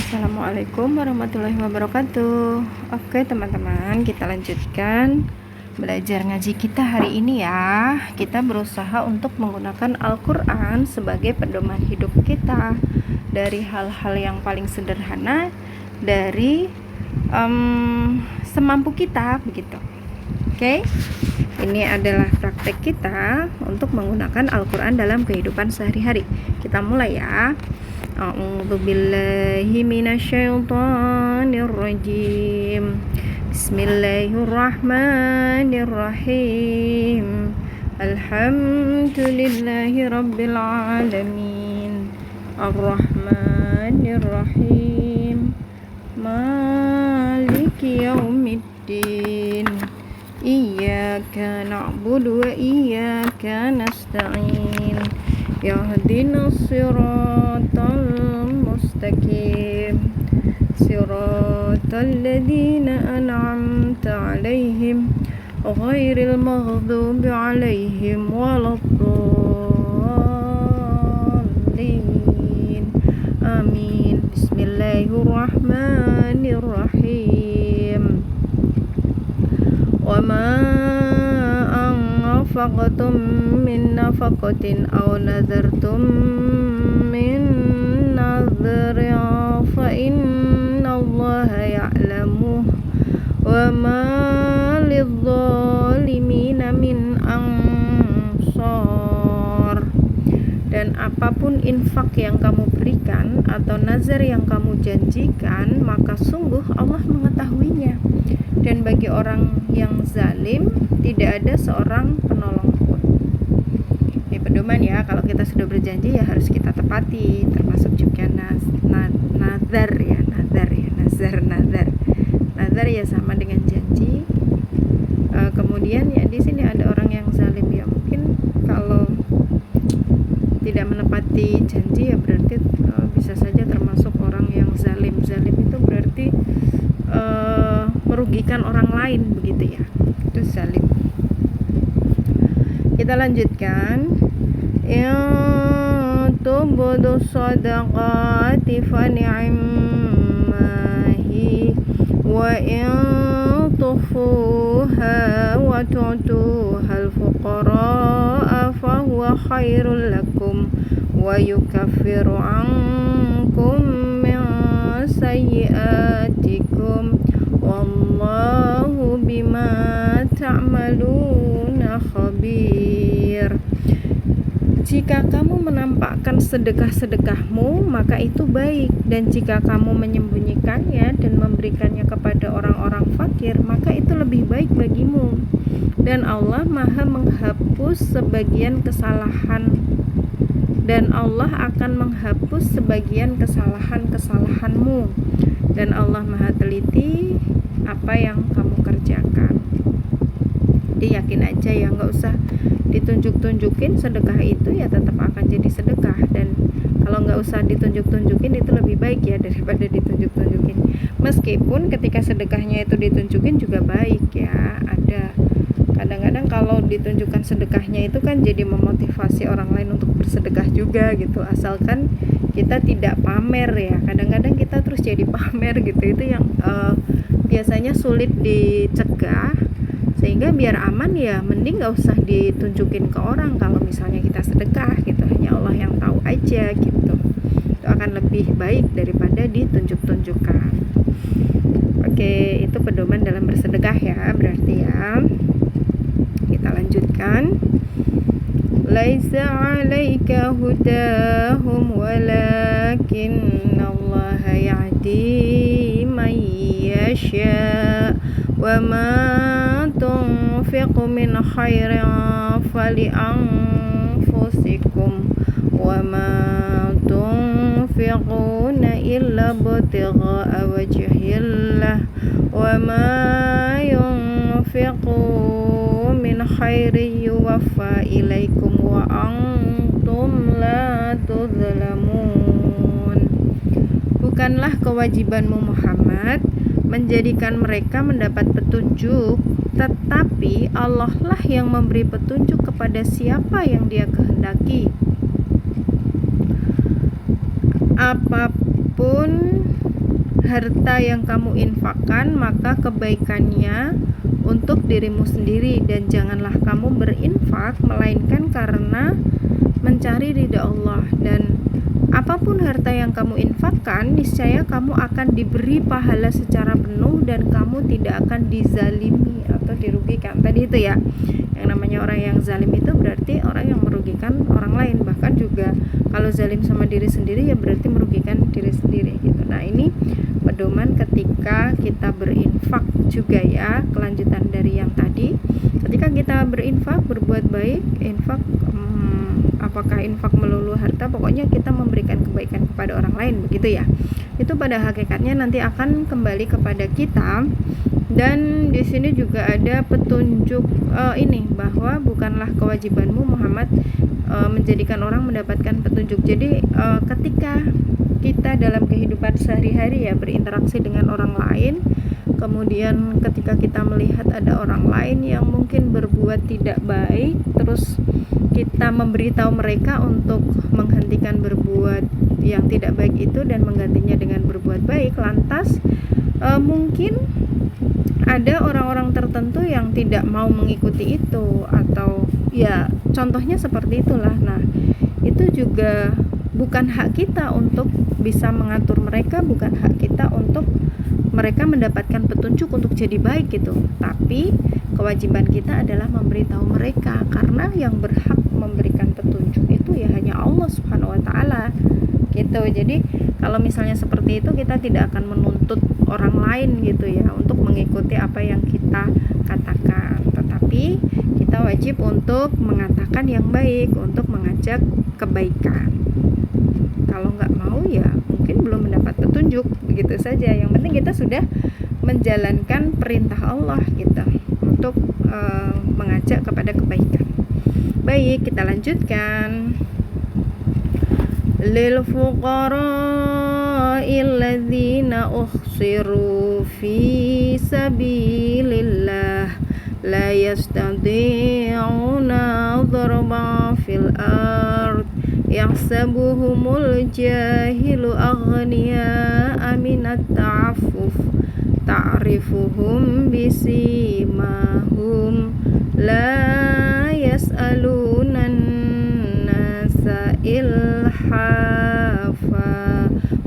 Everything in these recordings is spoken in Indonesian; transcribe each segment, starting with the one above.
Assalamualaikum warahmatullahi wabarakatuh. Oke teman-teman, kita lanjutkan belajar ngaji kita hari ini ya. Kita berusaha untuk menggunakan Al-Quran sebagai pedoman hidup kita, dari hal-hal yang paling sederhana, dari semampu kita begitu. Oke, ini adalah praktek kita untuk menggunakan Al-Quran dalam kehidupan sehari-hari. Kita mulai ya. A'udzu billahi minasyaitonir rajim. Bismillahirrahmanirrahim. Alhamdulillahi rabbil alamin. Arrahmanir rahim. Maliki yaumiddin. Iyyaka na'budu wa iyyaka nasta'in. Yahdinas siratal mustaqim. Siratal ladzina an'amta 'alaihim ghairil maghdubi 'alaihim waladdallin. Amin. Bismillahirrahmanirrahim. Wa ma anfaqtum min nafaqatin aw nadartum min nadrin fa innallaha ya'lamu wa ma lidzalimina min ansar. Dan apapun infak yang kamu berikan atau nazar yang kamu janjikan, maka sungguh Allah mengetahuinya. Dan bagi orang yang zalim tidak ada seorang penolong pun. Ini pedoman ya, kalau kita sudah berjanji ya harus kita tepati, termasuk juga nazar ya, nazar ya sama dengan janji. Kemudian ya di sini ada orang yang zalim ya, mungkin kalau tidak menepati janji ya berarti bisa saja termasuk orang yang zalim. Zalim itu berarti merugikan orang lain begitu ya, itu zalim. Kita lanjutkan. Ya tubdu sadaqati fa ni'mahi wa in tufuha wa tu'tuha al-fuqara fa huwa khairul lakum wa yukaffiru ankum min sayyi'atikum wallahu bima ta'maluna khabir. Jika kamu menampakkan sedekah-sedekahmu, maka itu baik, dan jika kamu menyembunyikannya dan memberikannya kepada orang-orang fakir, maka itu lebih baik bagimu. Dan Allah Maha menghapus sebagian kesalahan, dan Allah akan menghapus sebagian kesalahan-kesalahanmu, dan Allah Maha teliti apa yang kamu kerjakan. Jadi yakin aja ya, nggak usah ditunjuk-tunjukin sedekah itu ya tetap akan jadi sedekah. Dan kalau nggak usah ditunjuk-tunjukin itu lebih baik ya daripada ditunjuk-tunjukin. Meskipun ketika sedekahnya itu ditunjukin juga baik ya. Ada kadang-kadang kalau ditunjukkan sedekahnya itu kan jadi memotivasi orang lain untuk bersedekah juga gitu, asalkan kita tidak pamer ya. Kadang-kadang kita terus jadi pamer gitu, itu yang biasanya sulit dicegah. Sehingga biar aman ya mending gak usah ditunjukin ke orang kalau misalnya kita sedekah gitu, hanya Allah yang tahu aja gitu. Itu akan lebih baik daripada ditunjuk-tunjukkan. Oke, itu pedoman dalam bersedekah ya berarti ya. Kita lanjutkan. Laisa 'alaika hudahum walakinallaha yahdi man yasha wa ma tunfiqu min khairin fali anfusikum wa ma tunfiquna illa ibtigha'a wajhillah wa ma yunfiqu min khairin yuwaffa ilaikum wa antum la tuzlamun. Bukanlah kewajibanmu Muhammad menjadikan mereka mendapat petunjuk, tetapi Allah lah yang memberi petunjuk kepada siapa yang Dia kehendaki. Apapun harta yang kamu infakkan, maka kebaikannya untuk dirimu sendiri, dan janganlah kamu berinfak melainkan karena mencari ridha Allah. Dan apapun harta yang kamu infakkan, niscaya kamu akan diberi pahala secara penuh dan kamu tidak akan dizalimi atau dirugikan. Tadi itu ya, yang namanya orang yang zalim itu berarti orang yang merugikan orang lain. Bahkan juga kalau zalim sama diri sendiri ya berarti merugikan diri sendiri gitu. Nah, ini pedoman ketika kita berinfak juga ya, kelanjutan dari yang tadi. Ketika kita berinfak, berbuat baik, infak apakah infak melulu harta, pokoknya kita memberikan kebaikan kepada orang lain, begitu ya. Itu pada hakikatnya nanti akan kembali kepada kita. Dan di sini juga ada petunjuk ini bahwa bukanlah kewajibanmu Muhammad menjadikan orang mendapatkan petunjuk. Jadi ketika kita dalam kehidupan sehari-hari ya berinteraksi dengan orang lain, kemudian ketika kita melihat ada orang lain yang mungkin berbuat tidak baik, terus kita memberitahu mereka untuk menghentikan berbuat yang tidak baik itu dan menggantinya dengan berbuat baik, lantas mungkin ada orang-orang tertentu yang tidak mau mengikuti itu, atau ya contohnya seperti itulah. Nah, itu juga bukan hak kita untuk bisa mengatur mereka, bukan hak kita untuk mereka mendapatkan petunjuk untuk jadi baik gitu. Tapi kewajiban kita adalah memberitahu mereka, karena yang berhak memberikan petunjuk itu ya hanya Allah Subhanahu wa taala gitu. Jadi kalau misalnya seperti itu, kita tidak akan menuntut orang lain gitu ya untuk mengikuti apa yang kita katakan, tetapi kita wajib untuk mengatakan yang baik, untuk mengajak kebaikan. Kalau nggak mau ya mungkin belum mendapat petunjuk, begitu saja. Yang penting kita sudah menjalankan perintah Allah gitu untuk mengajak kepada kebaikan. Baik, kita lanjutkan. Lil fuqara'il ladzina uhsiru fi sabilillah la yastati'una darban fil ard yahsabuhumul jahilu aghniya'a minat ta'affuf ta'rifuhum bisimahum la yas'alunan nasa ilhafa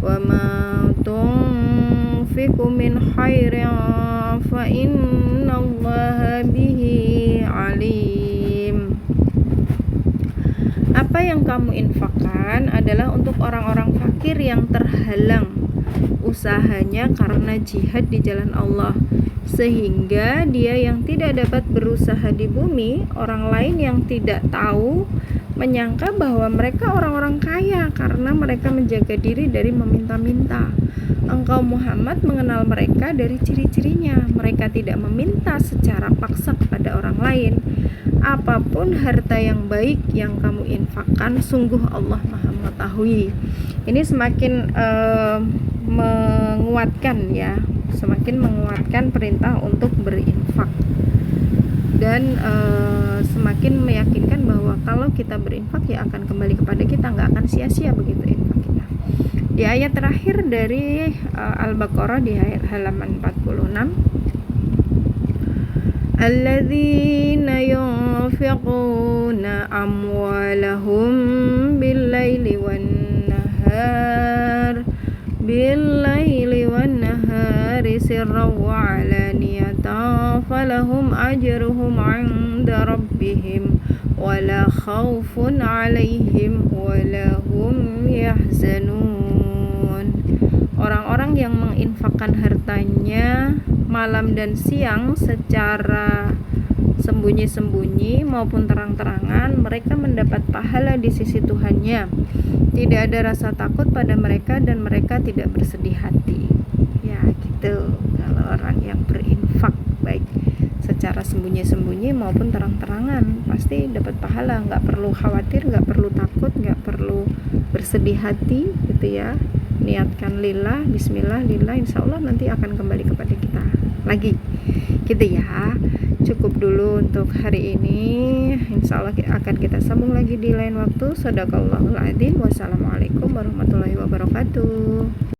wa ma tunfiqu min khairin fa innallaha bihi alim. Apa yang kamu infakkan adalah untuk orang-orang fakir yang terhalang usahanya karena jihad di jalan Allah, sehingga dia yang tidak dapat berusaha di bumi, orang lain yang tidak tahu menyangka bahwa mereka orang-orang kaya karena mereka menjaga diri dari meminta-minta. Engkau Muhammad mengenal mereka dari ciri-cirinya. Mereka tidak meminta secara paksa kepada orang lain. Apapun harta yang baik yang kamu infakkan, sungguh Allah Maha mengetahui. Ini semakin menguatkan ya, semakin menguatkan perintah untuk berinfak, dan semakin meyakinkan bahwa kalau kita berinfak ya akan kembali kepada kita, nggak akan sia-sia begitu infak kita. Di ayat terakhir dari Al-Baqarah di ayat halaman 46, alladzina yunfiquna amwalahum bil-laili wan-nahari sirran wa 'alaniyatan falahum ajruhum 'inda rabbihim wala khaufun 'alaihim wala hum yahzanun. Orang-orang yang menginfakkan hartanya malam dan siang secara sembunyi-sembunyi maupun terang-terangan, mereka mendapat pahala di sisi Tuhannya. Tidak ada rasa takut pada mereka dan mereka tidak bersedih hati. Ya gitu, kalau orang yang berinfak baik secara sembunyi-sembunyi maupun terang-terangan pasti dapat pahala, nggak perlu khawatir, nggak perlu takut, nggak perlu bersedih hati gitu ya. Niatkan lillah, bismillah, lillah, insya Allah nanti akan kembali kepada kita lagi gitu ya. Cukup dulu untuk hari ini, insya Allah akan kita sambung lagi di lain waktu. Shadaqallahul adzim. Wassalamualaikum warahmatullahi wabarakatuh.